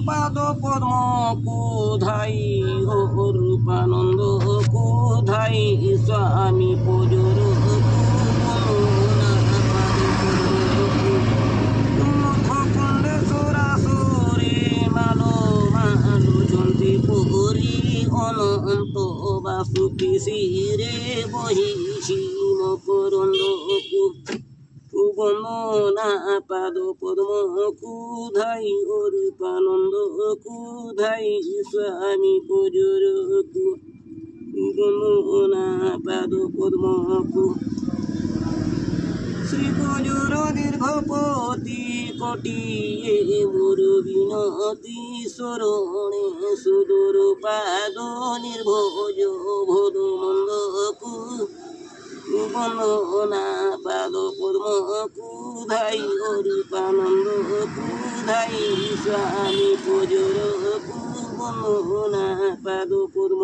পাদ পদ্ম কোধাই রূপানন্দ কোধাই স্বামী পজর সরাসরে মালো মালো জন্তি পুরী অনন্ত বাসুকি শিরে বহিষি মকরন্দ কুগমনা পাদ পদ্ম কুধাই রূপানন্দ কুধাই স্বামী পজর কুগমনা পাদ পদ্ম শ্রী পজর দীর্ঘপতি কটিয়ে মোর বিনতি শরণে সুদূর পাদ নির্ভোজ ভোদ মন্দ কুবন্দনা পাদ পদ্ম কুধাই রূপানন্দ কুধাই স্বামী পজর কুবন্দনা পাদ পদ্ম